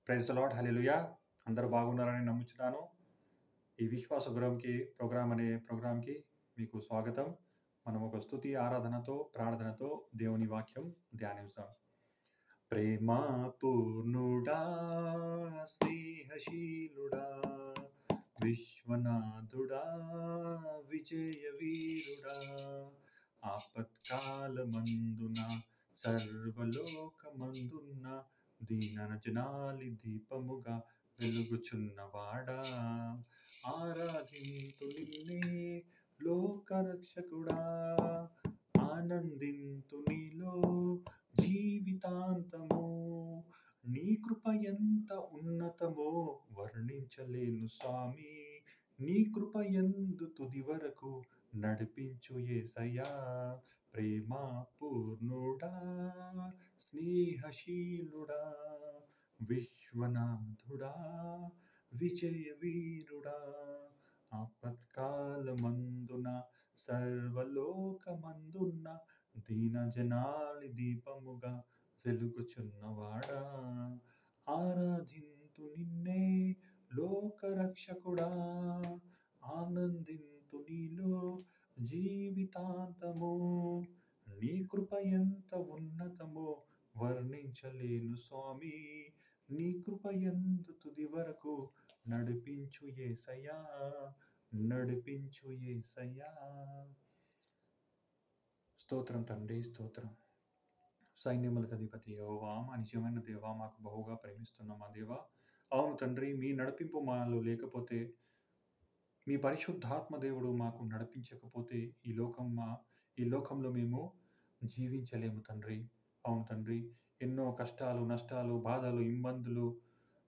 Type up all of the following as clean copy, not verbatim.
Praise the lord హల్లెలూయా! అందరూ బాగున్నారని నమ్ముచున్నాను. ఈ విశ్వాస ప్రోగ్రామ్‌కి మీకు స్వాగతం. మనం ఒక స్తుతి ఆరాధనతో, ప్రార్థనతో దేవుని వాక్యం ధ్యానిద్దాం. ప్రేమ పూర్ణుడా, స్నేహశీలుడా, విశ్వనాథుడా, విజయ వీరుడా, ఆపత్కాలమందున సర్వలోకమందున్న దీనజనాలి దీపముగా వెలుగుచున్నవాడా, ఆరాధింతు నిన్నే లోకరక్షకుడా, ఆనందింతు నీలో జీవితాంతము. నీ కృప ఎంత ఉన్నతమో వర్ణించలేను స్వామి, నీ కృప యందు తుది వరకు నడిపించు యేసయ్యా. ప్రేమ పూర్ణుడా, స్నేహశీలుడా, విశ్వనాథుడా, విజయ వీరుడా, ఆపత్కాలమందున సర్వలోకమందున్న దీనజనాలి దీపముగా వెలుగుచున్నవాడా, ఆరాధింతు నిన్నే లోకరక్షకుడా, ఆనందింతు నీలో జీవితాంతము. నీ కృప ఎంత ఉన్నతమో వర్ణించలేను స్వామి, నీ కృప యందు తుది వరకు నడిపించు యేసయ్యా, నడిపించు యేసయ్యా. స్తోత్రం తండ్రి, స్తోత్రం. సైన్యములకు అధిపతి యెహోవా, మా నిజమైన దేవా, మాకు బహుగా ప్రేమిస్తున్న మా దేవా, అవును తండ్రి, మీ నడిపింపు మాలో లేకపోతే, మీ పరిశుద్ధాత్మ దేవుడు మాకు నడిపించకపోతే ఈ లోకంలో మేము జీవించలేము తండ్రి. అవును తండ్రి, ఎన్నో కష్టాలు, నష్టాలు, బాధలు, ఇబ్బందులు,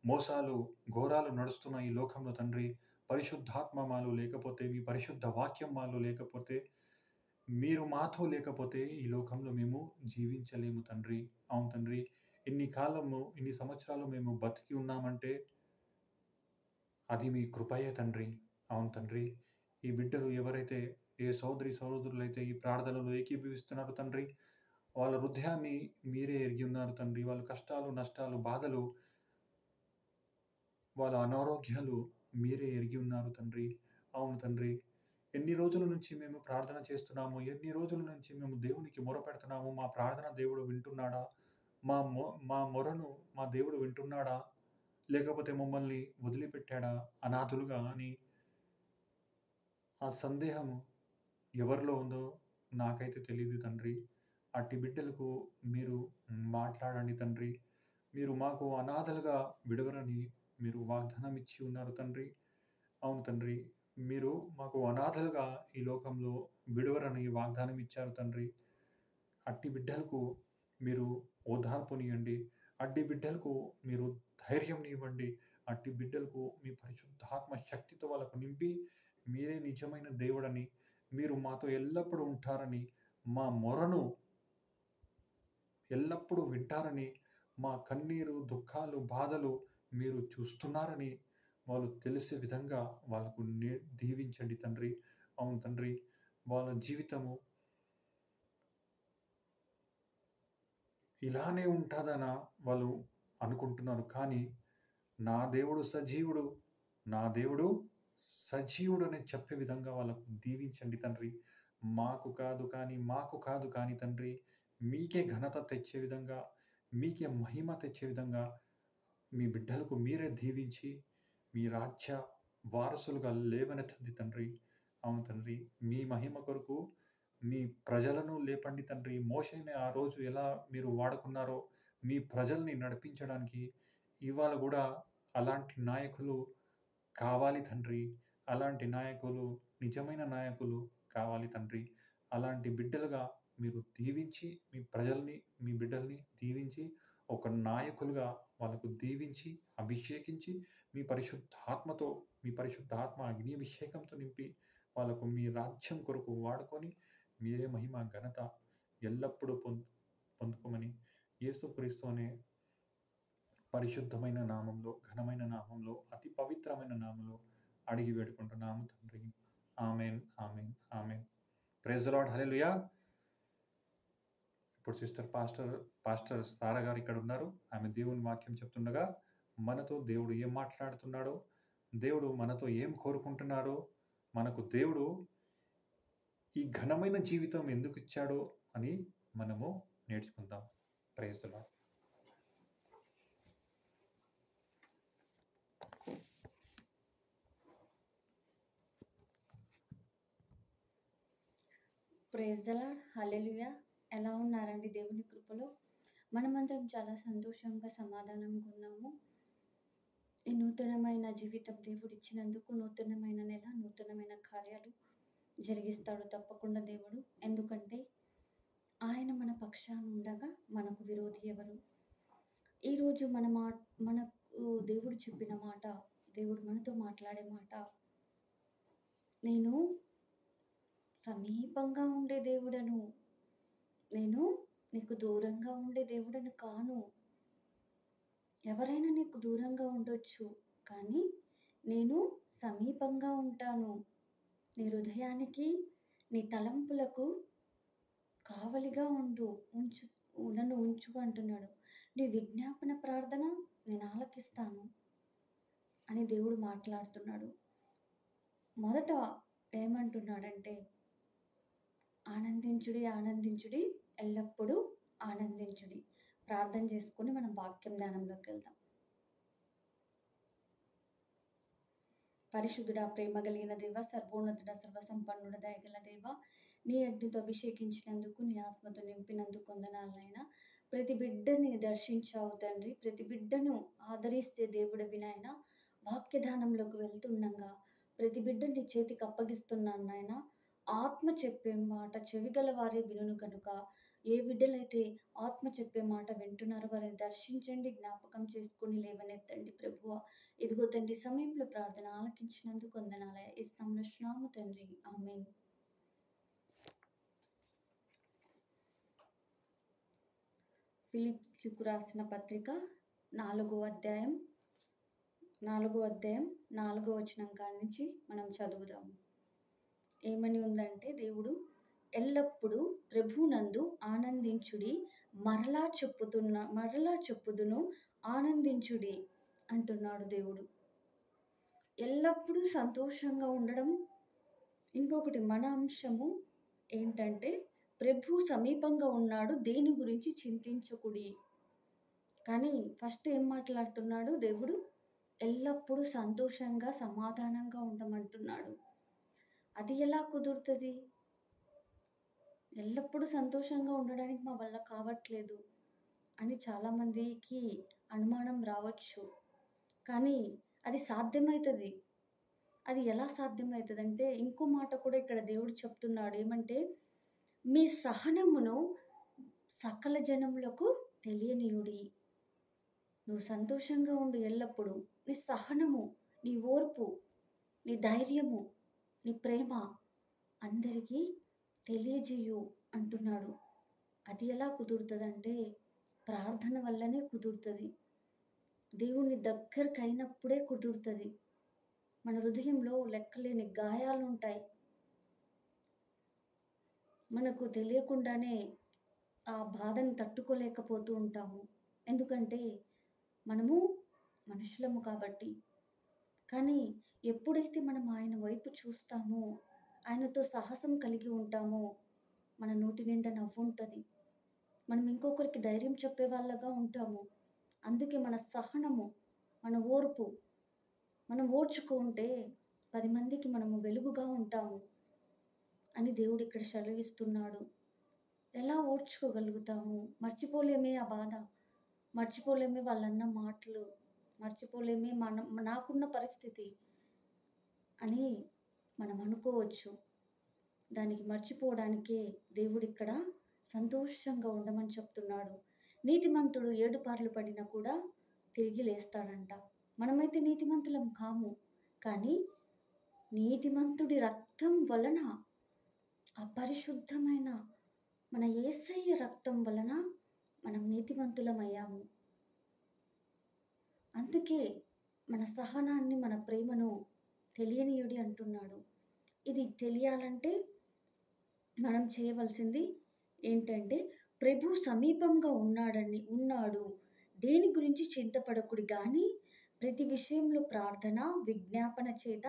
మోసాలు, ఘోరాలు నడుస్తున్న ఈ లోకంలో తండ్రి, పరిశుద్ధాత్మ మాలో లేకపోతే, మీ పరిశుద్ధ వాక్యం మాలో లేకపోతే, మీరు మాతో లేకపోతే ఈ లోకంలో మేము జీవించలేము తండ్రి. అవును తండ్రి, ఇన్ని సంవత్సరాలు మేము బతికి ఉన్నామంటే అది మీ కృపయే తండ్రి. అవును తండ్రి, ఈ బిడ్డలు ఎవరైతే ఏ సహోదరులైతే ఈ ప్రార్థనలో ఏకీభవిస్తున్నారో తండ్రి, వాళ్ళ హృదయాన్ని మీరే ఎరిగి ఉన్నారు తండ్రి. వాళ్ళ కష్టాలు, నష్టాలు, బాధలు, వాళ్ళ అనారోగ్యాలు మీరే ఎరిగి ఉన్నారు తండ్రి. అవును తండ్రి, ఎన్ని రోజుల నుంచి మేము ప్రార్థన చేస్తున్నాము, ఎన్ని రోజుల నుంచి మేము దేవునికి మొరపెడుతున్నాము. మా ప్రార్థన దేవుడు వింటున్నాడా? మా మొరను మా దేవుడు వింటున్నాడా? లేకపోతే మమ్మల్ని వదిలిపెట్టాడా అనాథులుగా అని ఆ సందేహం ఎవరిలో ఉందో నాకైతే తెలీదు తండ్రి. అట్టి బిడ్డలకు మీరు మాట్లాడండి తండ్రి. మీరు మాకు అనాథలుగా విడవరని మీరు వాగ్దానం ఇచ్చి ఉన్నారు తండ్రి. అవును తండ్రి, మీరు మాకు అనాథలుగా ఈ లోకంలో విడవరని వాగ్దానం ఇచ్చారు తండ్రి. అట్టి బిడ్డలకు మీరు ఓదార్పునియండి. అట్టి బిడ్డలకు మీరు ధైర్యంనివ్వండి. అట్టి బిడ్డలకు మీ పరిశుద్ధాత్మ శక్తితో వాళ్ళకు నింపి, మీరే నిజమైన దేవుడని, మీరు మాతో ఎల్లప్పుడూ ఉంటారని, మా మొరను ఎల్లప్పుడూ వింటారని, మా కన్నీరు, దుఃఖాలు, బాధలు మీరు చూస్తున్నారని వాళ్ళు తెలిసే విధంగా వాళ్ళకు దీవించండి తండ్రి. అవును తండ్రి, వాళ్ళ జీవితము ఇలానే ఉంటాదనా వాళ్ళు అనుకుంటున్నారు. కానీ నా దేవుడు సజీవుడు, నా దేవుడు సజీవుడని చెప్పే విధంగా వాళ్ళకు దీవించండి తండ్రి. మాకు కాదు కానీ తండ్రి, మీకే ఘనత తెచ్చే విధంగా, మీకే మహిమ తెచ్చే విధంగా మీ బిడ్డలకు మీరే దీవించి, మీ రాజ్య వారసులుగా లేవనెత్తండి తండ్రి. అవును తండ్రి, మీ మహిమ కొరకు మీ ప్రజలను లేపండి తండ్రి. మోషేని ఆ రోజు ఎలా మీరు వాడుకున్నారో, మీ ప్రజల్ని నడిపించడానికి ఇవాళ గూడా అలాంటి నాయకులు కావాలి తండ్రి. అలాంటి నాయకులు, నిజమైన నాయకులు కావాలి తండ్రి. అలాంటి బిడ్డలుగా మీరు దీవించి, మీ ప్రజల్ని, మీ బిడ్డల్ని దీవించి, ఒక నాయకులుగా వాళ్ళకు దీవించి, అభిషేకించి, మీ పరిశుద్ధాత్మ అగ్నిభిషేకంతో నింపి, వాళ్ళకు మీ రాజ్యం కొరకు వాడుకొని, మీరే మహిమ, ఘనత ఎల్లప్పుడూ పొందుకోమని యేసుక్రీస్తు అనే పరిశుద్ధమైన నామంలో, ఘనమైన నామంలో, అతి పవిత్రమైన నామంలో అడిగి వేడుకుంటున్నాము తండ్రి. Amen, amen, amen. Praise the lord, హల్లెలూయా. ఇప్పుడు పాస్టర్ సారా గారు ఇక్కడ ఉన్నారు. ఆమె దేవుని వాక్యం చెప్తుండగా మనతో దేవుడు ఏం మాట్లాడుతున్నాడో, దేవుడు మనతో ఏం కోరుకుంటున్నాడో, మనకు దేవుడు ఈ ఘనమైన జీవితం ఎందుకు ఇచ్చాడో అని మనము నేర్చుకుందాం. Praise the lord. Praise the lord. Hallelujah. ఎలా ఉన్నారండి దేవుని కృపలో? మనమందరం చాలా సంతోషంగా, సమాధానంగా ఉన్నాము. ఈ నూతనమైన జీవితం దేవుడిచ్చినందుకు, నూతనమైన నెల, నూతనమైన కార్యాలు జరిగిస్తాడు తప్పకుండా దేవుడు. ఎందుకంటే ఆయన మన పక్షాన ఉండగా మనకు విరోధి ఎవరు? ఈరోజు మనకు దేవుడు చెప్పిన మాట, దేవుడు మనతో మాట్లాడే మాట, నేను సమీపంగా ఉండే దేవుడను, నేను నీకు దూరంగా ఉండే దేవుడను కాను. ఎవరైనా నీకు దూరంగా ఉండొచ్చు, కానీ నేను సమీపంగా ఉంటాను. నీ హృదయానికి, నీ తలంపులకు కావలిగా నన్ను ఉంచు అంటున్నాడు. నీ విజ్ఞాపన ప్రార్థన నేను ఆలకిస్తాను అని దేవుడు మాట్లాడుతున్నాడు. మొదట ఏమంటున్నాడంటే, ఆనందించుడి, ఆనందించుడి, ఎల్లప్పుడూ ఆనందించుడి. ప్రార్థన చేసుకొని మనం వాక్యం ధ్యానంలోకి వెళ్దాం. పరిశుద్ధుడా, ప్రేమ కలిగిన దేవ, సర్వోన్నతుడ, సర్వసంపన్నుడ, దయగల దేవ, నీ అగ్నితో అభిషేకించినందుకు, నీ ఆత్మతో నింపినందుకు వందనాలనైనా. ప్రతి బిడ్డని దర్శించావు తండ్రి, ప్రతి బిడ్డను ఆదరిస్తే దేవుడివి నాయన. వాక్యదానంలోకి వెళ్తుండగా ప్రతి బిడ్డని నీ చేతికి అప్పగిస్తున్నాను నాయన. ఆత్మ చెప్పే మాట చెవిగల వారే వినును కనుక, ఏ బిడ్డలైతే ఆత్మ చెప్పే మాట వింటున్నారో వారిని దర్శించండి, జ్ఞాపకం చేసుకొని లేవనెత్తండి ప్రభువా. ఇదిగో తండ్రి, సమయంలో ప్రార్థన ఆలకించినందుకు వందనాలయ. ఇస్తాము తండ్రి, ఆమేన్. ఫిలిప్పీయులకు రాసిన పత్రిక 4వ అధ్యాయం 4వ వచనం కాడి నుంచి మనం చదువుదాము. ఏమని ఉందంటే, దేవుడు ఎల్లప్పుడూ ప్రభునందు ఆనందించుడి, మరలా చెప్పుదును ఆనందించుడి అంటున్నాడు దేవుడు. ఎల్లప్పుడూ సంతోషంగా ఉండడం. ఇంకొకటి మన అంశము ఏంటంటే, ప్రభు సమీపంగా ఉన్నాడు, దేని గురించి చింతించకుడి. కానీ ఫస్ట్ ఏం మాట్లాడుతున్నాడు దేవుడు? ఎల్లప్పుడూ సంతోషంగా, సమాధానంగా ఉండమంటున్నాడు. అది ఎలా కుదురుతుంది? ఎల్లప్పుడూ సంతోషంగా ఉండడానికి మా వల్ల కావట్లేదు అని చాలామందికి అనుమానం రావచ్చు. కానీ అది సాధ్యమవుతుంది. అది ఎలా సాధ్యమవుతుందంటే, ఇంకో మాట కూడా ఇక్కడ దేవుడు చెప్తున్నాడు. ఏమంటే, మీ సహనమును సకల జనములకు తెలియనీయుడి. నువ్వు సంతోషంగా ఉండు ఎల్లప్పుడూ. నీ సహనము, నీ ఓర్పు, నీ ధైర్యము, నీ ప్రేమ అందరికీ తెలియజేయు అంటున్నాడు. అది ఎలా కుదురుతుందంటే, ప్రార్థన వల్లనే కుదురుతుంది. దేవుని దగ్గరికి అయినప్పుడే కుదురుతుంది. మన హృదయంలో లెక్కలేని గాయాలు ఉంటాయి. మనకు తెలియకుండానే ఆ బాధను తట్టుకోలేకపోతూ ఉంటాము. ఎందుకంటే మనము మనుషులము కాబట్టి. కానీ ఎప్పుడైతే మనం ఆయన వైపు చూస్తామో, ఆయనతో సాహసం కలిగి ఉంటామో, మన నోటి నిండా నవ్వు ఉంటుంది. మనం ఇంకొకరికి ధైర్యం చెప్పే వాళ్ళగా ఉంటాము. అందుకే మన సహనము, మన ఓర్పు, మనం ఓర్చుకుంటే 10 మందికి మనము వెలుగుగా ఉంటాము అని దేవుడు ఇక్కడ సెలవిస్తున్నాడు. ఎలా ఓర్చుకోగలుగుతాము? మర్చిపోలేమే ఆ బాధ, మర్చిపోలేమే వాళ్ళన్న మాటలు, మర్చిపోలేమే నాకున్న పరిస్థితి అని మనం అనుకోవచ్చు. దానికి మర్చిపోవడానికే దేవుడు ఇక్కడ సంతోషంగా ఉండమని చెప్తున్నాడు. నీతిమంతుడు 7 పార్లు పడినా కూడా తిరిగి లేస్తాడంట. మనమైతే నీతిమంతులం కాము, కానీ నీతిమంతుడి రక్తం వలన, ఆ పరిశుద్ధమైన మన యేసయ్య రక్తం వలన మనం నీతిమంతులమయ్యాము. అందుకే మన సహనాన్ని, మన ప్రేమను తెలియనీయుడి అంటున్నాడు. ఇది తెలియాలంటే మనం చేయవలసింది ఏంటంటే, ప్రభు సమీపంగా ఉన్నాడు, దేని గురించి చింతపడకుడి గాని ప్రతి విషయంలో ప్రార్థన, విజ్ఞాపన చేత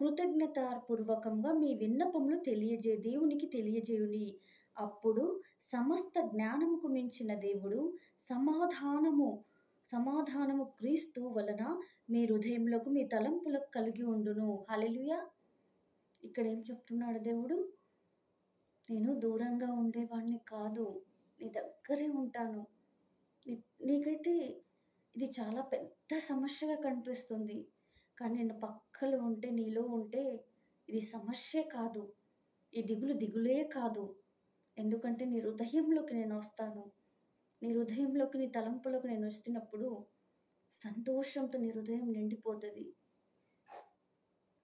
కృతజ్ఞతాపూర్వకంగా మీ విన్నపములు దేవునికి తెలియజేయుడి. అప్పుడు సమస్త జ్ఞానముకు మించిన దేవుడు సమాధానము సమాధానము క్రీస్తు వలన మీ హృదయములకు, మీ తలంపులకు కలిగి ఉండును. హల్లెలూయా! ఇక్కడ ఏం చెప్తున్నాడు దేవుడు? నేను దూరంగా ఉండేవాడిని కాదు. నీ దగ్గరే ఉంటాను. నీకైతే ఇది చాలా పెద్ద సమస్యగా కనిపిస్తుంది. కానీ నేను పక్కలో ఉంటే, నీలో ఉంటే ఇది సమస్యే కాదు. ఈ దిగులే కాదు. ఎందుకంటే నీ హృదయంలోకి నేనొస్తాను. నీ హృదయంలోకి, నీ తలంపులోకి నేనొచ్చినప్పుడు సంతోషంతో నీ హృదయం నిండిపోతది.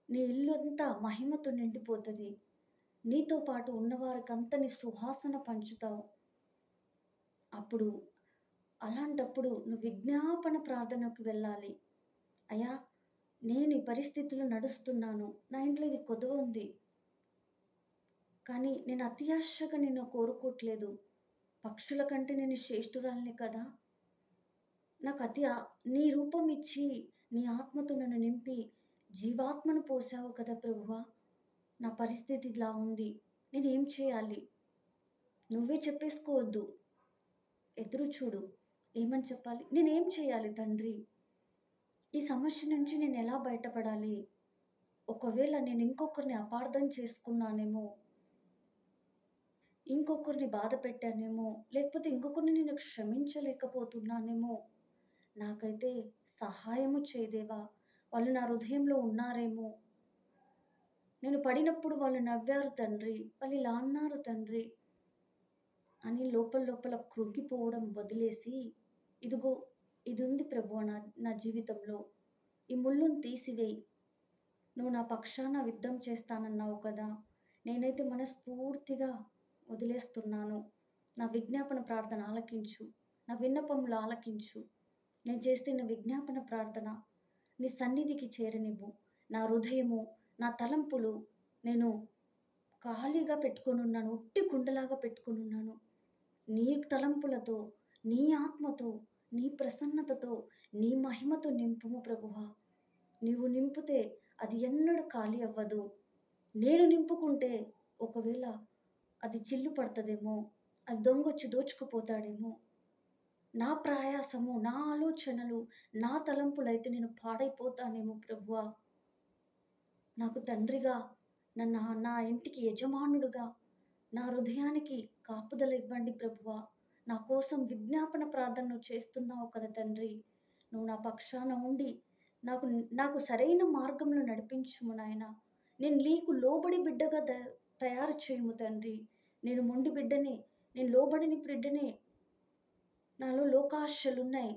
నీ ఇల్లంతా మహిమతో నిండిపోతది. నీతో పాటు ఉన్నవారికంతా నీ సువాసన పంచుతావు. అలాంటప్పుడు నువ్వు విజ్ఞాపన ప్రార్థనకు వెళ్ళాలి. అయ్యా, నేను ఈ పరిస్థితిలో నడుస్తున్నాను. నా ఇంట్లో ఇది కొదువ ఉంది. కానీ నేను అత్యాశగా నిన్ను కోరుకోవట్లేదు. పక్షుల కంటే నేను శ్రేష్ఠురాలిని కదా! నాకు నీ రూపం ఇచ్చి, నీ ఆత్మతో నన్ను నింపి, జీవాత్మను పోసావు కదా ప్రభువా! నా పరిస్థితి ఇలా ఉంది. నేనేం చేయాలి? నువ్వే చెప్పేసుకోవద్దు. ఎదురు చూడు. ఏమని చెప్పాలి? నేనేం చేయాలి తండ్రి? ఈ సమస్య నుంచి నేను ఎలా బయటపడాలి? ఒకవేళ నేను ఇంకొకరిని అపార్థం చేసుకున్నానేమో, ఇంకొకరిని బాధ పెట్టానేమో, లేకపోతే ఇంకొకరిని నేను క్షమించలేకపోతున్నానేమో, నాకైతే సహాయము చేయదేవా. వాళ్ళు నా హృదయంలో ఉన్నారేమో. నేను పడినప్పుడు వాళ్ళు నవ్వారు తండ్రి. వాళ్ళు ఇలా అన్నారు తండ్రి అని లోపల కృంగిపోవడం వదిలేసి, ఇదిగో ఇది ఉంది ప్రభువా నా జీవితంలో. ఈ ముళ్ళును తీసివేయి. నువ్వు నా పక్షాన యుద్ధం చేస్తానన్నావు కదా! నేనైతే మనస్ఫూర్తిగా వదిలేస్తున్నాను. నా విజ్ఞాపన ప్రార్థన ఆలకించు. నా విన్నపములు ఆలకించు. నేను చేస్తున్న విజ్ఞాపన ప్రార్థన నీ సన్నిధికి చేరనివ్వు. నా హృదయము, నా తలంపులు నేను ఖాళీగా పెట్టుకొనున్నాను. ఉట్టి కుండలాగా పెట్టుకొనున్నాను. నీ తలంపులతో, నీ ఆత్మతో, నీ ప్రసన్నతతో, నీ మహిమతో నింపుము ప్రభువా. నీవు నింపితే అది ఎన్నడూ ఖాళీ అవ్వదు. నేను నింపుకుంటే ఒకవేళ అది చిల్లు పడుతుందేమో, అది దొంగొచ్చి దోచుకుపోతాడేమో. నా ప్రయాసము, నా ఆలోచనలు, నా తలంపులైతే నేను పాడైపోతానేమో ప్రభువా. నాకు తండ్రిగా, నా ఇంటికి యజమానుడుగా, నా హృదయానికి కాపుదల ఇవ్వండి ప్రభువా. నా కోసం విజ్ఞాపన ప్రార్థన నువ్వు చేస్తున్నావు కదా తండ్రి. నువ్వు నా పక్షాన ఉండి నాకు సరైన మార్గంలో నడిపించుము నాయన. నేను నీకు లోబడి బిడ్డగా తయారు చేయుము తండ్రి. నేను మొండి బిడ్డనే, నేను లోబడిని బిడ్డనే. నాలో లోకాశలున్నాయి.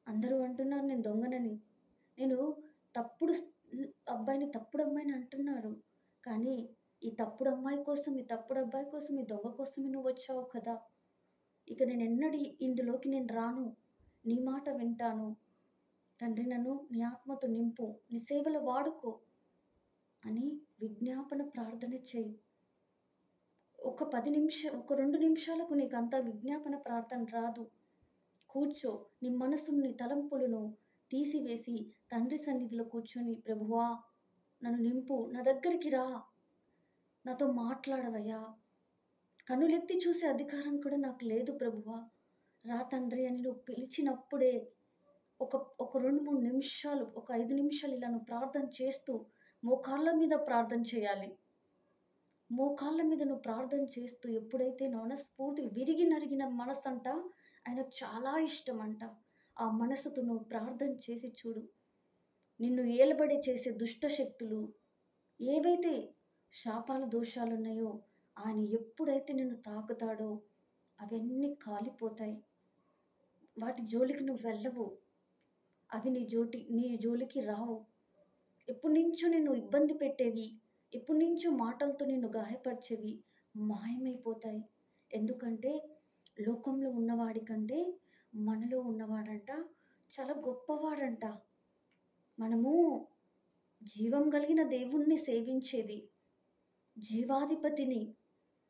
అందరూ అంటున్నారు నేను దొంగనని. నేను తప్పుడు అబ్బాయిని, తప్పుడు అమ్మాయిని అంటున్నారు. కానీ ఈ తప్పుడు అమ్మాయి కోసం, ఈ తప్పుడు అబ్బాయి కోసం, ఈ దొంగ కోసమే నువ్వు వచ్చావు కదా! ఇక నేను ఇందులోకి నేను రాను. నీ మాట వింటాను. తండ్రి, నన్ను నీ ఆత్మతో నింపు. నీ సేవలో వాడుకో అని విజ్ఞాపన ప్రార్థన చేయి. ఒక 2 నిమిషాలకు నీకంత విజ్ఞాపన ప్రార్థన రాదు. కూర్చో. నీ మనసును, నీ తలంపులను తీసివేసి తండ్రి సన్నిధిలో కూర్చొని, ప్రభువా నన్ను నింపు. నా దగ్గరికి రా. నాతో మాట్లాడవయ్యా. కనులెత్తి చూసే అధికారం కూడా నాకు లేదు ప్రభువా. రా తండ్రి అని నువ్వు పిలిచినప్పుడే ఒక 2-3 నిమిషాలు, ఒక 5 నిమిషాలు ఇలా నువ్వు ప్రార్థన చేస్తూ మోకాళ్ళ మీద ప్రార్థన చేయాలి. మోకాళ్ళ మీద నువ్వు ప్రార్థన చేస్తూ ఎప్పుడైతే మనస్ఫూర్తి విరిగి నరిగిన మనసు అంట ఆయనకు చాలా ఇష్టం అంట. ఆ మనసుతో నువ్వు ప్రార్థన చేసి చూడు. నిన్ను ఏలబడి చేసే దుష్ట శక్తులు, ఏవైతే శాపాలు, దోషాలు ఉన్నాయో, ఆయన ఎప్పుడైతే నిన్ను తాకుతాడో అవన్నీ కాలిపోతాయి. వాటి జోలికి నువ్వు వెళ్ళవు. అవి నీ జోలికి రావు. ఎప్పటి నుంచో నిన్ను ఇబ్బంది పెట్టేవి, ఎప్పటి నుంచో మాటలతో నిన్ను గాయపరిచేవి మాయమైపోతాయి. ఎందుకంటే లోకంలో ఉన్నవాడి కంటే మనలో ఉన్నవాడంట చాలా గొప్పవాడంట. మనము జీవం కలిగిన దేవుణ్ణి సేవించేది, జీవాధిపతిని,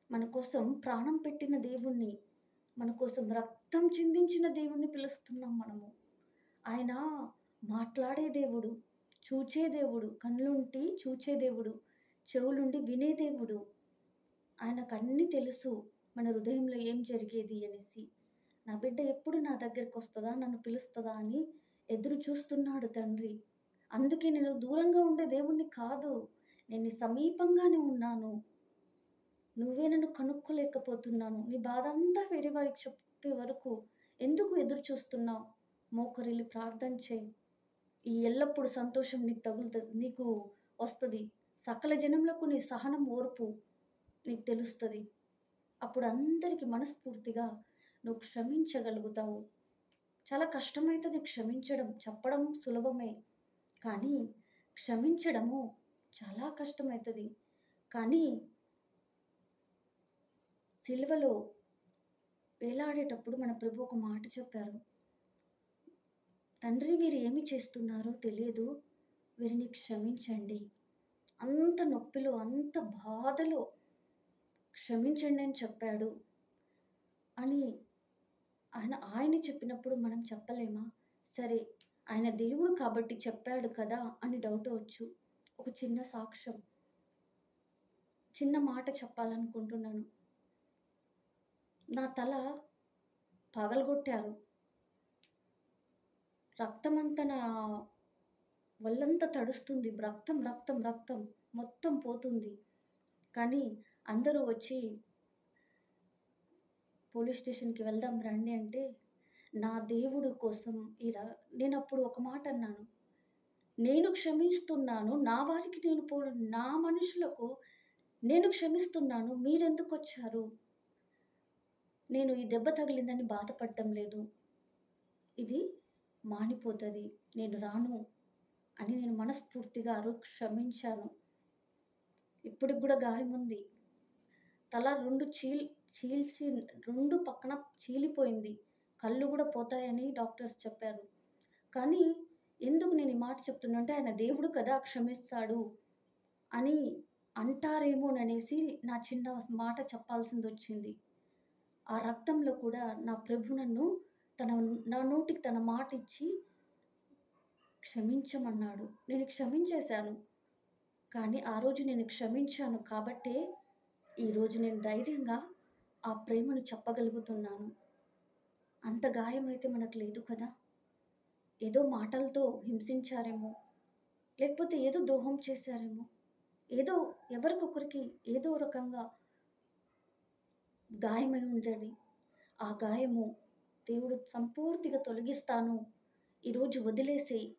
మన కోసం ప్రాణం పెట్టిన దేవుణ్ణి, మన కోసం రక్తం చిందించిన దేవుణ్ణి పిలుస్తున్నాం మనము. ఆయన మాట్లాడే దేవుడు, చూచే దేవుడు, కళ్ళుండి చూచే దేవుడు, చెవులుండి వినే దేవుడు. ఆయనకు అన్నీ తెలుసు మన హృదయంలో ఏం జరిగేది అనేసి. నా బిడ్డ ఎప్పుడు నా దగ్గరకొస్తదా, నన్ను పిలుస్తదా అని ఎదురు చూస్తున్నాడు తండ్రి. అందుకే నేను దూరంగా ఉండే దేవుణ్ణి కాదు. నేను నీ సమీపంగానే ఉన్నాను. నువ్వే నన్ను కనుక్కోలేకపోతున్నాను. నీ బాధంతా వేరే వారికి చెప్పే వరకు ఎందుకు ఎదురు చూస్తున్నావు? మోకరిల్లి ప్రార్థన చెయ్యి. ఈ ఎల్లప్పుడు సంతోషం నీకు వస్తది. సకల జనములకు నీ సహనం, ఓర్పు నీకు తెలుస్తది. అప్పుడు అందరికి మనస్ఫూర్తిగా నువ్వు క్షమించగలుగుతావు. చాలా కష్టమైతది క్షమించడం. చెప్పడం సులభమే. కానీ క్షమించడము చాలా కష్టమైతది. కానీ సిలువలో వేలాడేటప్పుడు మన ప్రభు ఒక మాట చెప్పారు. తండ్రి, వీరు ఏమి చేస్తున్నారో తెలియదు, వీరిని క్షమించండి. అంత నొప్పిలో, అంత బాధలో క్షమించండి అని చెప్పాడు అని ఆయన చెప్పినప్పుడు మనం చెప్పలేమా? సరే, ఆయన దేవుడు కాబట్టి చెప్పాడు కదా అని డౌట్ వచ్చు. ఒక చిన్న సాక్ష్యం, చిన్న మాట చెప్పాలనుకుంటున్నాను. నా తల పగలగొట్టారు. రక్తమంతా నా ఒళ్ళంతా తడుస్తుంది. రక్తం రక్తం రక్తం మొత్తం పోతుంది. కానీ అందరూ వచ్చి పోలీస్ స్టేషన్‌కి వెళ్దాం రండి అంటే, నా దేవుడు కోసం నేనప్పుడు ఒక మాట అన్నాను. నేను క్షమిస్తున్నాను. నా వారికి నా మనుషులకు నేను క్షమిస్తున్నాను. మీరెందుకొచ్చారు? నేను ఈ దెబ్బ తగిలిందని బాధపడటం లేదు. ఇది మానిపోతది. నేను రాను అని నేను మనస్ఫూర్తిగా క్షమించాను. ఇప్పటికి కూడా గాయముంది. తల 2 చీల్చి 2 పక్కన చీలిపోయింది. కళ్ళు కూడా పోతాయని డాక్టర్స్ చెప్పారు. కానీ ఎందుకు నేను ఈ మాట చెప్తున్నా అంటే, ఆయన దేవుడు కదా క్షమిస్తాడు అని అంటారేమోననేసి నా చిన్న మాట చెప్పాల్సిందొచ్చింది. ఆ రక్తంలో కూడా నా ప్రభు నా నోటికి తన మాట ఇచ్చి క్షమించమన్నాడు. నేను క్షమించేశాను. కానీ ఆ రోజు నేను క్షమించాను కాబట్టే ఈరోజు నేను ధైర్యంగా ఆ ప్రేమను చెప్పగలుగుతున్నాను. అంత గాయమైతే మనకు లేదు కదా! ఏదో మాటలతో హింసించారేమో, లేకపోతే ఏదో ద్రోహం చేశారేమో, ఏదో ఎవరికొకరికి ఏదో రకంగా గాయమై ఉందని, ఆ గాయము దేవుడు సంపూర్తిగా తొలగిస్తాను, ఈరోజు వదిలేసేయి.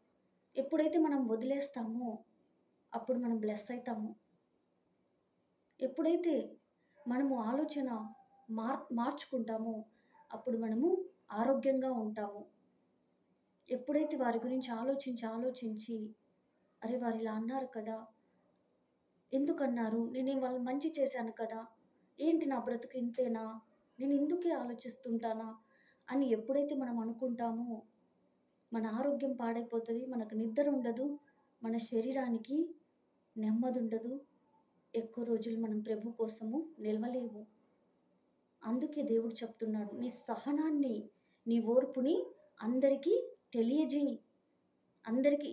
ఎప్పుడైతే మనం వదిలేస్తామో అప్పుడు మనం బ్లెస్ అవుతాము. ఎప్పుడైతే మనము ఆలోచన మార్చుకుంటామో అప్పుడు మనము ఆరోగ్యంగా ఉంటాము. ఎప్పుడైతే వారి గురించి ఆలోచించి అరే, వారు ఇలా అన్నారు కదా, ఎందుకన్నారు? నేనేం వాళ్ళు మంచి చేశాను కదా, ఏంటి నా బ్రతుకు ఇంతేనా, నేను ఇందుకే ఆలోచిస్తుంటానా అని ఎప్పుడైతే మనం అనుకుంటామో మన ఆరోగ్యం పాడైపోతుంది. మనకు నిద్ర ఉండదు. మన శరీరానికి నెమ్మది ఉండదు. ఎక్కువ రోజులు మనం ప్రభు కోసము నిలవలేము. అందుకే దేవుడు చెప్తున్నాడు, నీ సహనాన్ని, నీ ఓర్పుని అందరికీ తెలియజేయి. అందరికీ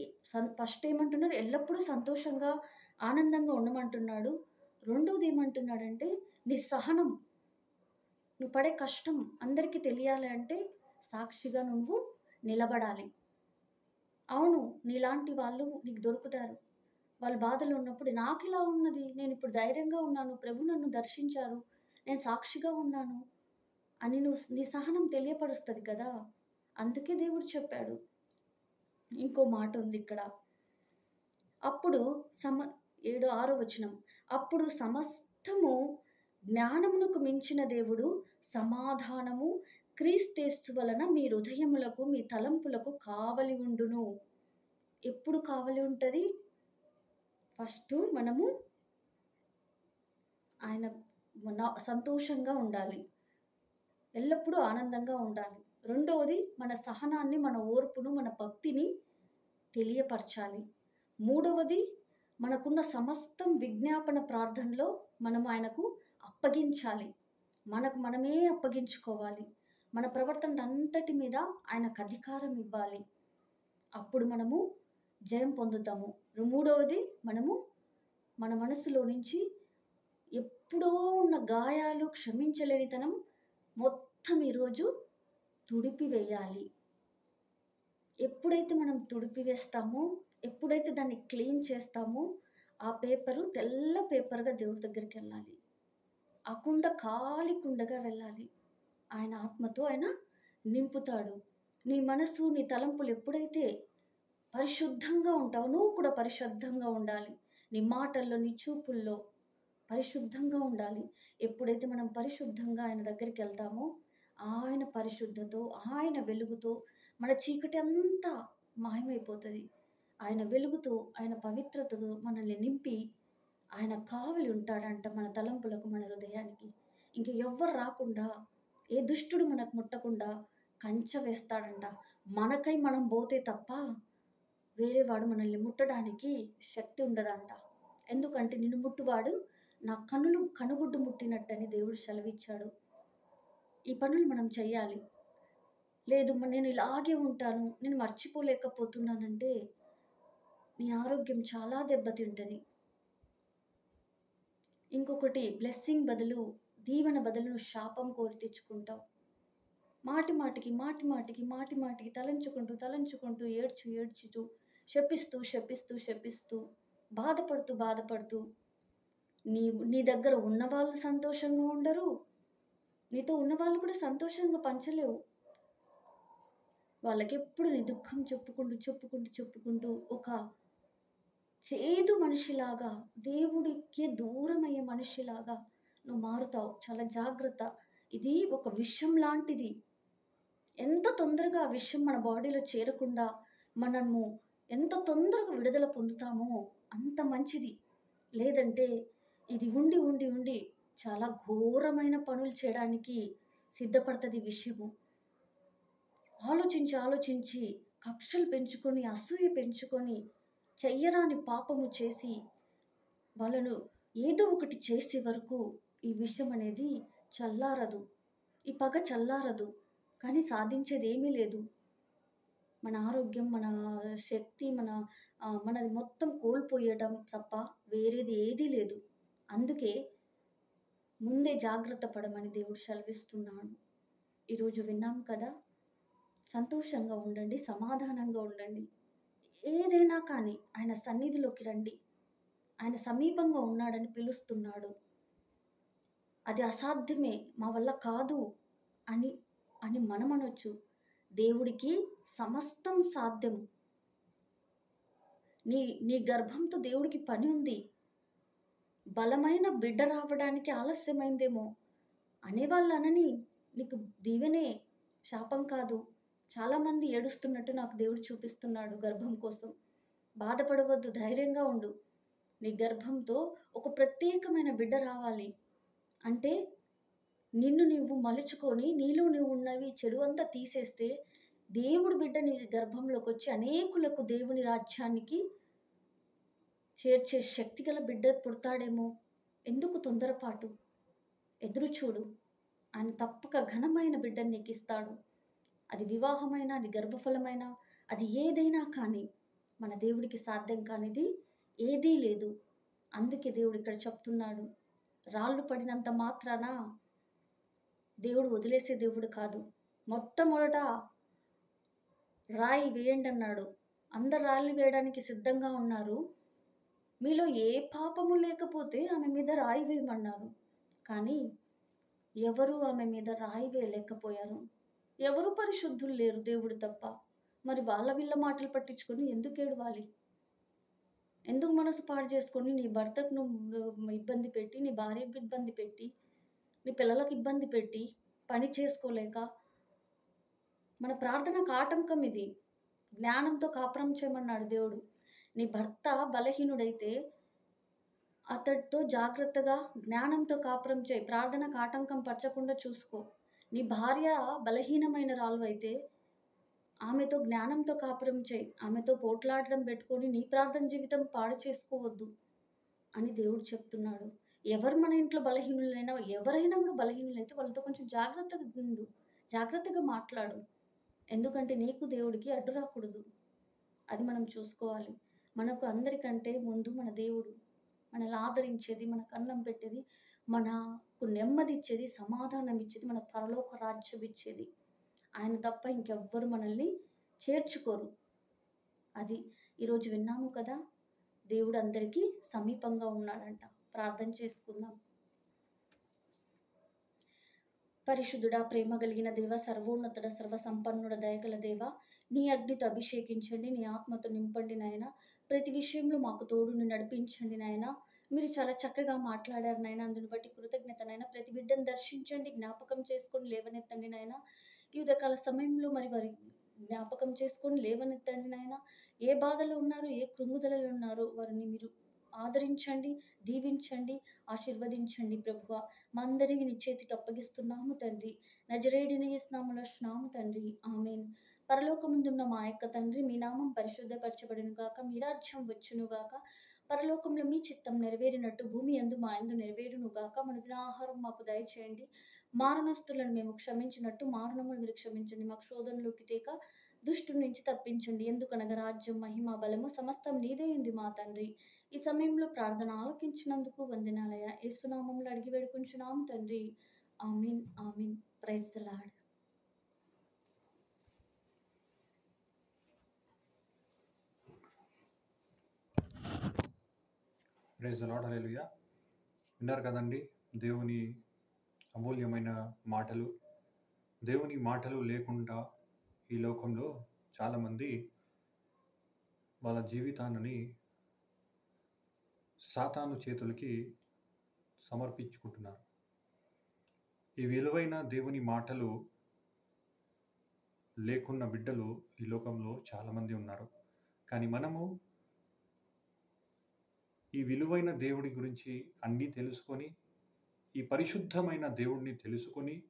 ఫస్ట్ ఏమంటున్నారు? ఎల్లప్పుడూ సంతోషంగా, ఆనందంగా ఉండమంటున్నాడు. రెండోది ఏమంటున్నాడంటే, నీ సహనం, నువ్వు పడే కష్టం అందరికీ తెలియాలి అంటే సాక్షిగా నువ్వు నిలబడాలి. అవును, నీలాంటి వాళ్ళు నీకు దొరుకుతారు. వాళ్ళు బాధలో ఉన్నప్పుడు నాకిలా ఉన్నది, నేను ఇప్పుడు ధైర్యంగా ఉన్నాను, ప్రభు నన్ను దర్శించారు, నేను సాక్షిగా ఉన్నాను అని నీ సహనం తెలియపరుస్తుంది కదా. అందుకే దేవుడు చెప్పాడు. ఇంకో మాట ఉంది ఇక్కడ. అప్పుడు 6వ వచనం, అప్పుడు సమస్తము జ్ఞానమునకు మించిన దేవుడు సమాధానము క్రీస్తు వలన మీ హృదయములకు, మీ తలంపులకు కావలి ఉండును. ఎప్పుడు కావలి ఉంటుంది? ఫస్ట్ మనము ఆయన సంతోషంగా ఉండాలి, ఎల్లప్పుడూ ఆనందంగా ఉండాలి. రెండవది మన సహనాన్ని, మన ఓర్పును, మన భక్తిని తెలియపరచాలి. మూడవది మనకున్న సమస్తం విజ్ఞాపన ప్రార్థనలో మనం ఆయనకు అప్పగించాలి. మనకు మనమే అప్పగించుకోవాలి. మన ప్రవర్తన అంతటి మీద ఆయనకు అధికారం ఇవ్వాలి. అప్పుడు మనము జయం పొందుతాము. మూడవది, మనము మన మనసులో నుంచి ఎప్పుడో ఉన్న గాయాలు, క్షమించలేనితనం మొత్తం ఈరోజు తుడిపివేయాలి. ఎప్పుడైతే మనం తుడిపివేస్తామో, ఎప్పుడైతే దాన్ని క్లీన్ చేస్తామో, ఆ పేపరు తెల్ల పేపర్‌గా దేవుడి దగ్గరికెళ్ళాలి. ఆ కుండ ఖాళీ కుండగా వెళ్ళాలి. ఆయన ఆత్మతో ఆయన నింపుతాడు. నీ మనసు, నీ తలంపులు ఎప్పుడైతే పరిశుద్ధంగా ఉంటావో, నువ్వు కూడా పరిశుద్ధంగా ఉండాలి. నీ మాటల్లో, నీ చూపుల్లో పరిశుద్ధంగా ఉండాలి. ఎప్పుడైతే మనం పరిశుద్ధంగా ఆయన దగ్గరికెళ్తామో, ఆయన పరిశుద్ధతో, ఆయన వెలుగుతో మన చీకటి అంతా మాయమైపోతది. ఆయన వెలుగుతో, ఆయన పవిత్రతతో మనల్ని నింపి, ఆయన కావలి ఉంటాడంట మన తలంపులకు, మన హృదయానికి. ఇంక ఎవ్వరు రాకుండా, ఏ దుష్టుడు మనకు ముట్టకుండా కంచె వేస్తాడంట. మనకై మనం పోతే తప్ప వేరే వాడు మనల్ని ముట్టడానికి శక్తి ఉండదంట. ఎందుకంటే నిన్ను ముట్టువాడు నా కనుగుడ్డు ముట్టినట్టని దేవుడు సెలవిచ్చాడు. ఈ పనులు మనం చెయ్యాలి. లేదు నేను ఇలాగే ఉంటాను, నేను మర్చిపోలేకపోతున్నానంటే నీ ఆరోగ్యం చాలా దెబ్బతింటది. ఇంకొకటి, బ్లెస్సింగ్ బదులు, దీవెన బదులు నువ్వు శాపం కోరి తెచ్చుకుంటావు. మాటి మాటికి తలంచుకుంటూ ఏడ్చుతూ శపిస్తూ బాధపడుతూ నీ దగ్గర ఉన్నవాళ్ళు సంతోషంగా ఉండరు. నీతో ఉన్నవాళ్ళు కూడా సంతోషంగా పంచలేవు. వాళ్ళకెప్పుడు నీ దుఃఖం చెప్పుకుంటూ ఒక చేదు మనిషిలాగా, దేవుడికి దూరమయ్యే మనిషిలాగా నువ్వు మారుతావు. చాలా జాగ్రత్త. ఇది ఒక విషం లాంటిది. ఎంత తొందరగా ఆ విషం మన బాడీలో చేరకుండా మనము ఎంత తొందరగా విడుదల పొందుతామో అంత మంచిది. లేదంటే ఇది ఉండి చాలా ఘోరమైన పనులు చేయడానికి సిద్ధపడుతుంది విషయము. ఆలోచించి కక్షలు పెంచుకొని, అసూయ పెంచుకొని, చెయ్యరాని పాపము చేసి వాళ్ళను ఏదో ఒకటి చేసే వరకు ఈ విషయం అనేది చల్లారదు. ఈ పగ చల్లారదు. కానీ సాధించేది ఏమీ లేదు. మన ఆరోగ్యం, మన శక్తి, మనది మొత్తం కోల్పోయడం తప్ప వేరేది ఏదీ లేదు. అందుకే ముందే జాగ్రత్త పడమని దేవుడు సెలవిస్తున్నాడు. ఈరోజు విన్నాం కదా. సంతోషంగా ఉండండి, సమాధానంగా ఉండండి. ఏదైనా కానీ ఆయన సన్నిధిలోకి రండి. ఆయన సమీపంగా ఉన్నాడని పిలుస్తున్నాడు. అది అసాధ్యమే, మా వల్ల కాదు అని మనం అనొచ్చు. దేవుడికి సమస్తం సాధ్యం. నీ గర్భంతో దేవుడికి పని ఉంది. బలమైన బిడ్డ రావడానికి ఆలస్యమైందేమో అనేవాళ్ళు అనని, నీకు దీవెనే, శాపం కాదు. చాలామంది ఏడుస్తున్నట్టు నాకు దేవుడు చూపిస్తున్నాడు గర్భం కోసం. బాధపడవద్దు, ధైర్యంగా ఉండు. నీ గర్భంతో ఒక ప్రత్యేకమైన బిడ్డ రావాలి. అంటే నిన్ను నువ్వు మలుచుకొని, నీలో నువ్వు ఉన్నవి చెడు అంతా తీసేస్తే దేవుడు బిడ్డ నీ గర్భంలోకి వచ్చి అనేకులకు దేవుని రాజ్యానికి చేర్చే శక్తి గల బిడ్డ పుడతాడేమో. ఎందుకు తొందరపాటు? ఎదురు చూడు. ఆయన తప్పక ఘనమైన బిడ్డని నీకు ఇస్తాడు. అది వివాహమైనా, అది గర్భఫలమైనా, అది ఏదైనా కానీ మన దేవుడికి సాధ్యం కానిది ఏదీ లేదు. అందుకే దేవుడు ఇక్కడ చెప్తున్నాడు, రాళ్ళు పడినంత మాత్రాన దేవుడు వదిలేసే దేవుడు కాదు. మొట్టమొదట రాయి వేయండి అన్నాడు. అందరు రాళ్ళు వేయడానికి సిద్ధంగా ఉన్నారు. మీలో ఏ పాపము లేకపోతే ఆమె మీద రాయి వేయమన్నారు. కానీ ఎవరు ఆమె మీద రాయి వేయలేకపోయారు. ఎవరు పరిశుద్ధులు లేరు దేవుడు తప్ప. మరి వీళ్ళ మాటలు పట్టించుకొని ఎందుకు ఏడవాలి? ఎందుకు మనసు పాడు చేసుకొని నీ భర్తకు నువ్వు ఇబ్బంది పెట్టి, నీ భార్యకు ఇబ్బంది పెట్టి, నీ పిల్లలకు ఇబ్బంది పెట్టి, పని చేసుకోలేక? మన ప్రార్థనకు ఆటంకం ఇది. జ్ఞానంతో కాపురం చేయమన్నాడు దేవుడు. నీ భర్త బలహీనుడైతే అతడితో జాగ్రత్తగా జ్ఞానంతో కాపురం చేయి. ప్రార్థనకు ఆటంకం పరచకుండా చూసుకో. నీ భార్య బలహీనమైన రాలు అయితే ఆమెతో జ్ఞానంతో కాపురం చేయి. ఆమెతో పోట్లాడడం పెట్టుకొని నీ ప్రార్థన జీవితం పాడు చేసుకోవద్దు అని దేవుడు చెప్తున్నాడు. ఎవరు మన ఇంట్లో బలహీనులైనా, ఎవరైనా కూడా బలహీనులైతే వాళ్ళతో కొంచెం జాగ్రత్తగా ఉండు. జాగ్రత్తగా మాట్లాడు. ఎందుకంటే నీకు దేవుడికి అడ్డు రాకూడదు. అది మనం చూసుకోవాలి. మనకు అందరికంటే ముందు మన దేవుడు. మనల్ని ఆదరించేది, మనకు అన్నం పెట్టేది, మనకు నెమ్మదిచ్చేది, సమాధానమిచ్చేది, మన పరలోక రాజ్యం ఇచ్చేది. ఆయన తప్ప ఇంకెవ్వరు మనల్ని చేర్చుకోరు. అది ఈరోజు విన్నాము కదా! దేవుడు అందరికీ సమీపంగా ఉన్నాడంట. ప్రార్థన చేసుకుందాం. పరిశుద్ధుడా, ప్రేమ కలిగిన దేవ, సర్వోన్నతుడ, సర్వసంపన్నుడ, దయగల దేవ, నీ అగ్నితో అభిషేకించండి, నీ ఆత్మతో నింపండి నాయన. ప్రతి విషయంలో మాకు తోడుని నడిపించండి నాయన. మీరు చాలా చక్కగా మాట్లాడారు నాయన. అందుని బట్టి కృతజ్ఞత నాయన. ప్రతి బిడ్డను దర్శించండి, జ్ఞాపకం చేసుకొని లేవనెత్తండి నాయన. ఈ ఉదయకాల సమయంలో మరి వారి జ్ఞాపకం చేసుకొని లేవనెత్తండి నాయన. ఏ బాధలో ఉన్నారు, ఏ కృంగుదలలో ఉన్నారో వారిని మీరు ఆదరించండి, దీవించండి, ఆశీర్వదించండి ప్రభువా. మా అందరికీ నీ చేతికి అప్పగిస్తున్నాము తండ్రి. నజరేయుడైన యేసు నామములో అర్చున్నాము తండ్రి. ఆమేన్. పరలోకమందున్న మా యొక్క తండ్రి, మీ నామం పరిశుద్ధపరచబడును గాక, మీ రాజ్యం వచ్చును గాక, పరలోకంలో మీ చిత్తం నెరవేరినట్టు భూమి యందు మా యందు నెరవేరును గాక. మన దినాహారం మాకు దయచేయండి. మారణస్తులను మేము క్షమించినట్టు మా రుణములు మీరు క్షమించండి. మాకు శోధనలోకి తేక దుష్టుని నుంచి తప్పించండి. ఎందుకనగా రాజ్యం, మహిమ, బలము సమస్తం నీదే ఉంది మా తండ్రి. ఈ సమయంలో ప్రార్థన ఆలకించినందుకు వందనాలయ్యా. యేసు నామములో అడిగి వేడుకుంటున్నాము తండ్రి. Amen. Amen. Praise the lord. Praise the lord. Hallelujah. విన్నారు కదండి దేవుని అమూల్యమైన మాటలు. దేవుని మాటలు లేకుండా ఈ లోకంలో చాలామంది వాళ్ళ జీవితాన్ని సాతాను చేతులకి సమర్పించుకుంటున్నారు. ఈ విలువైన దేవుని మాటలు లేకున్న బిడ్డలు ఈ లోకంలో చాలామంది ఉన్నారు. కానీ మనము ఈ విలువైన దేవుడి గురించి అన్నీ తెలుసుకొని, ఈ పరిశుద్ధమైన దేవుడిని తెలుసుకొని,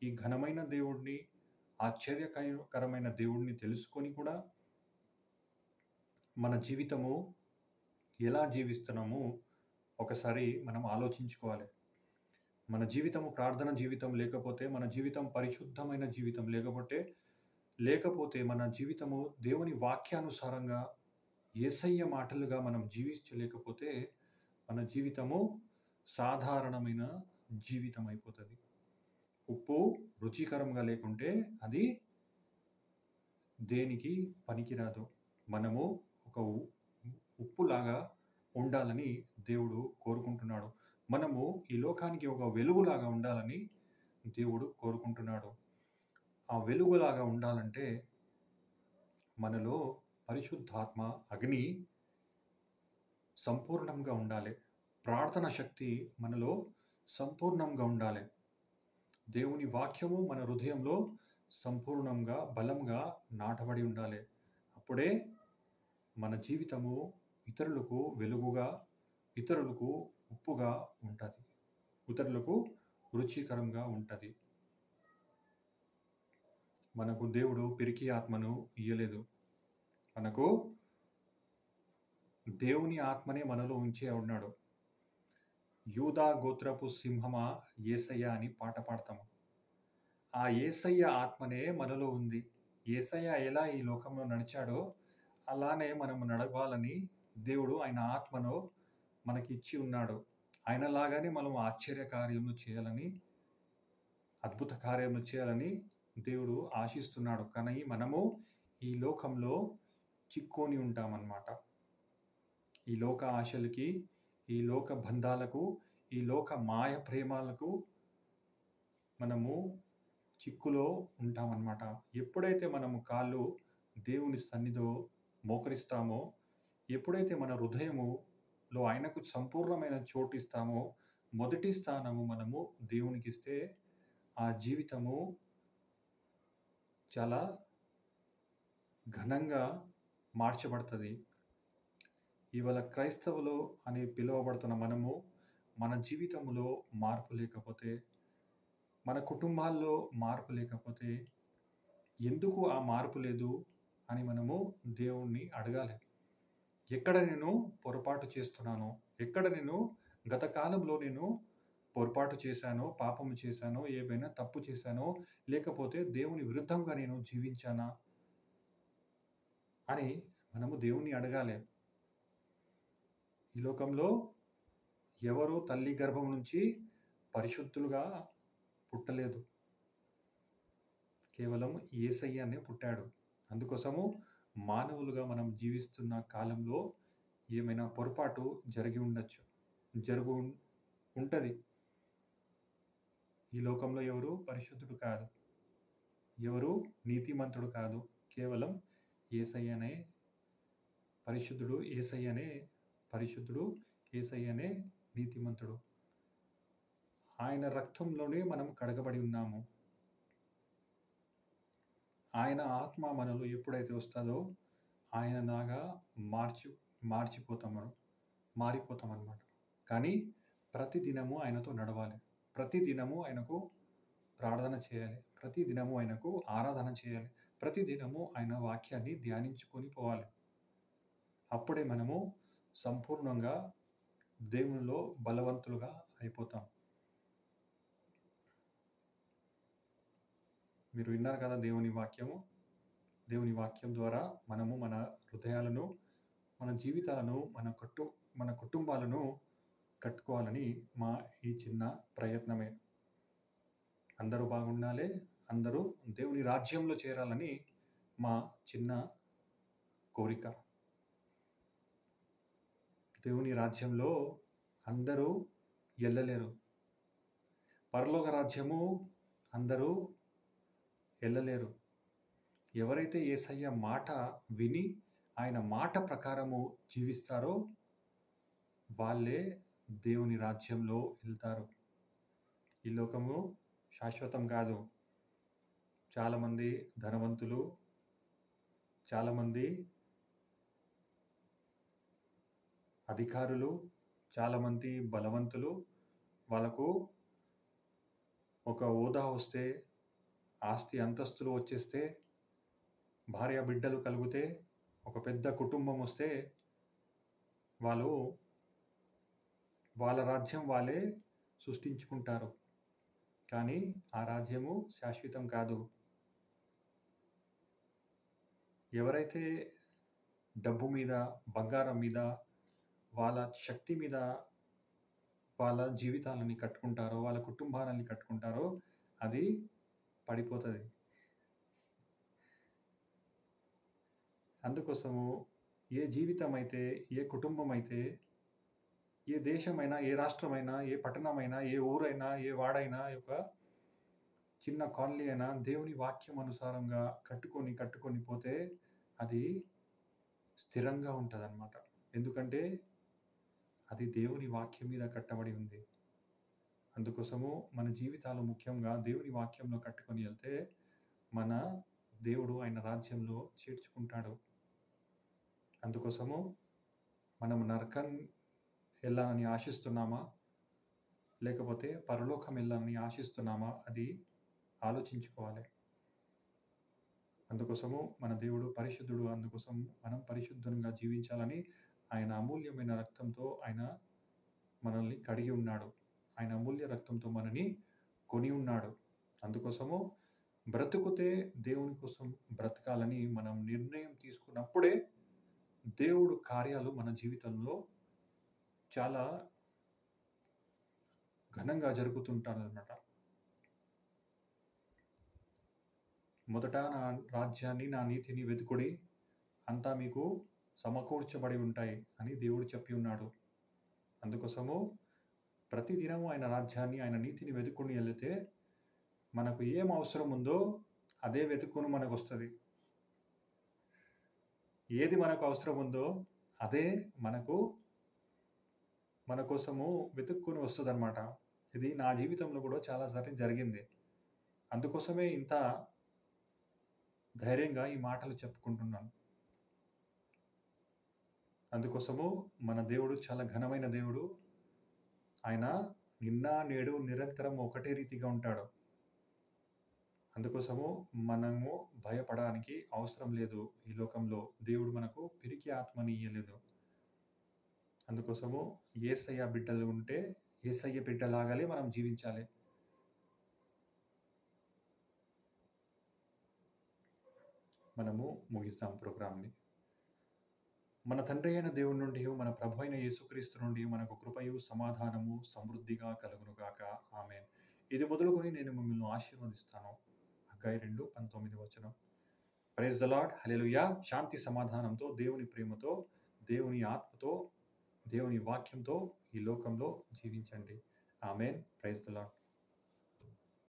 ఈ ఘనమైన దేవుడిని, ఆశ్చర్యకరమైన దేవుడిని తెలుసుకొని కూడా మన జీవితము ఎలా జీవిస్తున్నామో ఒకసారి మనం ఆలోచించుకోవాలి. మన జీవితము ప్రార్థన జీవితం లేకపోతే, మన జీవితం పరిశుద్ధమైన జీవితం లేకపోతే మన జీవితము దేవుని వాక్యానుసారంగా యేసయ్య మాటలుగా మనం జీవించలేకపోతే మన జీవితము సాధారణమైన జీవితం అయిపోతుంది. ఉప్పు రుచికరంగా లేకుంటే అది దేనికి పనికిరాదు. మనము ఒక ఉప్పులాగా ఉండాలని దేవుడు కోరుకుంటున్నాడు. మనము ఈ లోకానికి ఒక వెలుగులాగా ఉండాలని దేవుడు కోరుకుంటున్నాడు. ఆ వెలుగులాగా ఉండాలంటే మనలో పరిశుద్ధాత్మ అగ్ని సంపూర్ణంగా ఉండాలి. ప్రార్థన శక్తి మనలో సంపూర్ణంగా ఉండాలి. దేవుని వాక్యము మన హృదయంలో సంపూర్ణంగా, బలంగా నాటబడి ఉండాలి. అప్పుడే మన జీవితము ఇతరులకు వెలుగుగా, ఇతరులకు ఉప్పుగా ఉంటుంది. ఇతరులకు రుచికరంగా ఉంటుంది. మనకు దేవుడు పిరికి ఆత్మను ఇయ్యలేదు. మనకు దేవుని ఆత్మనే మనలో ఉంచే ఉన్నాడు. యూదా గోత్రపు సింహమా యేసయ్య అని పాట పాడతాము. ఆ యేసయ్య ఆత్మనే మనలో ఉంది. యేసయ్య ఎలా ఈ లోకంలో నడిచాడో అలానే మనము నడవాలని దేవుడు ఆయన ఆత్మను మనకి ఇచ్చి ఉన్నాడు. ఆయనలాగానే మనం ఆశ్చర్య కార్యములు చేయాలని, అద్భుత కార్యములు చేయాలని దేవుడు ఆశిస్తున్నాడు. కానీ మనము ఈ లోకంలో చిక్కొని ఉంటామన్నమాట. ఈ లోక ఆశలకి, ఈ లోక బంధాలకు, ఈ లోక మాయ ప్రేమాలకు మనము చిక్కులో ఉంటామన్నమాట. ఎప్పుడైతే మనము కాళ్ళు దేవుని సన్నిధిలో మోకరిస్తామో, ఎప్పుడైతే మన హృదయములో ఆయనకు సంపూర్ణమైన చోటిస్తామో, మొదటి స్థానము మనము దేవునికి ఇస్తే ఆ జీవితము చాలా ఘనంగా మార్చబడుతుంది. ఇవాళ క్రైస్తవులు అని పిలువబడుతున్న మనము మన జీవితంలో మార్పు లేకపోతే, మన కుటుంబాల్లో మార్పు లేకపోతే, ఎందుకు ఆ మార్పు లేదు అని మనము దేవుణ్ణి అడగాలి. ఎక్కడ నేను పొరపాటు చేస్తున్నానో, ఎక్కడ నేను గత కాలంలో నేను పొరపాటు చేశానో, పాపము చేశానో, ఏవైనా తప్పు చేశానో, లేకపోతే దేవుని విరుద్ధంగా నేను జీవించానా అని మనము దేవుణ్ణి అడగాలి. ఈ లోకంలో ఎవరు తల్లి గర్భం నుంచి పరిశుద్ధులుగా పుట్టలేదు. కేవలం యేసయ్యనే పుట్టాడు. అందుకోసము మానవులుగా మనం జీవిస్తున్న కాలంలో ఏమైనా పొరపాటు జరిగి ఉండొచ్చు. జరుగు ఉంటది. ఈ లోకంలో ఎవరు పరిశుద్ధుడు కాదు. ఎవరు నీతిమంతుడు కాదు. కేవలం యేసయ్యనే పరిశుద్ధుడు. యేసయ్యనే పరిశుద్ధుడు. యేసయ్యనే నీతిమంతుడు. ఆయన రక్తంలోనే మనం కడగబడి ఉన్నాము. ఆయన ఆత్మ మనలో ఎప్పుడైతే వస్తదో ఆయనలాగా మారిపోతామన్నమాట. కానీ ప్రతిదినము ఆయనతో నడవాలి. ప్రతిదినము ఆయనకు ప్రార్థన చేయాలి. ప్రతిదినము ఆయనకు ఆరాధన చేయాలి. ప్రతిదినము ఆయన వాక్యాన్ని ధ్యానించుకొని పోవాలి. అప్పుడే మనము సంపూర్ణంగా దేవునిలో బలవంతులుగా అయిపోతాం. మీరు విన్నారు కదా దేవుని వాక్యము. దేవుని వాక్యం ద్వారా మనము మన హృదయాలను, మన జీవితాలను, మన కుటుంబాలను కట్టుకోవాలని మా ఈ చిన్న ప్రయత్నమే. అందరూ బాగుండాలి. అందరూ దేవుని రాజ్యంలో చేరాలని మా చిన్న కోరిక. దేవుని రాజ్యంలో అందరూ ఎళ్ళలేరు. పరలోక రాజ్యము అందరూ ఎళ్ళలేరు. ఎవరైతే యేసయ్య మాట విని ఆయన మాట ప్రకారము జీవిస్తారో వాళ్ళే దేవుని రాజ్యంలో వెళ్తారు. ఈ లోకము శాశ్వతం కాదు. చాలామంది ధనవంతులు, చాలామంది అధికారులు, చాలామంది బలవంతులు, వాళ్ళకు ఒక హోదా వస్తే, ఆస్తి అంతస్తులు వచ్చేస్తే, భార్య బిడ్డలు కలిగితే, ఒక పెద్ద కుటుంబం వస్తే వాళ్ళు వాళ్ళ రాజ్యం వాళ్ళే సృష్టించుకుంటారు. కానీ ఆ రాజ్యము శాశ్వతం కాదు. ఎవరైతే డబ్బు మీద, బంగారం మీద, వాళ్ళ శక్తి మీద వాళ్ళ జీవితాలని కట్టుకుంటారో, వాళ్ళ కుటుంబాలని కట్టుకుంటారో అది పడిపోతది. అందుకోసము ఏ జీవితం అయితే, ఏ కుటుంబం అయితే, ఏ దేశమైనా, ఏ రాష్ట్రమైనా, ఏ పట్టణమైనా, ఏ ఊరైనా, ఏ వాడైనా, ఒక చిన్న కాలనీ అయినా దేవుని వాక్యం అనుసారంగా కట్టుకొని పోతే అది స్థిరంగా ఉంటదన్నమాట. ఎందుకంటే అది దేవుని వాక్యం మీద కట్టబడి ఉంది. అందుకోసము మన జీవితాలు ముఖ్యంగా దేవుని వాక్యంలో కట్టుకొని వెళ్తే మన దేవుడు ఆయన రాజ్యంలో చేర్చుకుంటాడు. అందుకోసము మనం నరకం వెళ్ళాలని ఆశిస్తున్నామా? లేకపోతే పరలోకం వెళ్ళాలని ఆశిస్తున్నామా? అది ఆలోచించుకోవాలి. అందుకోసము మన దేవుడు పరిశుద్ధుడు. అందుకోసం మనం పరిశుద్ధంగా జీవించాలని ఆయన అమూల్యమైన రక్తంతో ఆయన మనల్ని కడిగి ఉన్నాడు. ఆయన అమూల్య రక్తంతో మనని కొని ఉన్నాడు. అందుకోసము బ్రతుకుతే దేవుని కోసం బ్రతకాలని మనం నిర్ణయం తీసుకున్నప్పుడే దేవుడు కార్యాలు మన జీవితంలో చాలా ఘనంగా జరుగుతుంటారన్నమాట. మొదట నా రాజ్యాన్ని, నా నీతిని వెతుకుడి, అంతా మీకు సమకూర్చబడి ఉంటాయి అని దేవుడు చెప్పి ఉన్నాడు. అందుకోసము ప్రతిదినము ఆయన రాజ్యాన్ని, ఆయన నీతిని వెతుక్కుని వెళితే మనకు ఏం అవసరం ఉందో అదే వెతుక్కుని మనకొస్తది. ఏది మనకు అవసరం ఉందో అదే మన కోసము వెతుక్కుని వస్తదన్నమాట. ఇది నా జీవితంలో కూడా చాలా సార్లు జరిగింది. అందుకోసమే ఇంత ధైర్యంగా ఈ మాటలు చెప్పుకుంటున్నాను. అందుకోసము మన దేవుడు చాలా ఘనమైన దేవుడు. ఆయన నిన్న, నేడు, నిరంతరం ఒకటే రీతిగా ఉంటాడు. అందుకోసము మనము భయపడడానికి అవసరం లేదు. ఈ లోకంలో దేవుడు మనకు పిరికి ఆత్మని ఇయ్యలేదు. అందుకోసము యేసయ్య బిడ్డలు ఉంటే యేసయ్య బిడ్డలాగానే మనం జీవించాలి. మనము ముగిస్తాం ప్రోగ్రామ్‌ని. మన తండ్రి అయిన దేవుని నుండి, మన ప్రభు అయిన యేసుక్రీస్తు నుండి మనకు కృపయు, సమాధానము సమృద్ధిగా కలుగునుగాక. ఆమేన్. ఇది మొదలుకొని నేను మిమ్మల్ని ఆశీర్వదిస్తాను. హగ్గయి 2:19 ప్రైజ్ ద లార్డ్. హల్లెలూయా. శాంతి సమాధానంతో, దేవుని ప్రేమతో, దేవుని ఆత్మతో, దేవుని వాక్యంతో ఈ లోకంలో జీవించండి. ఆమేన్. Praise the lord.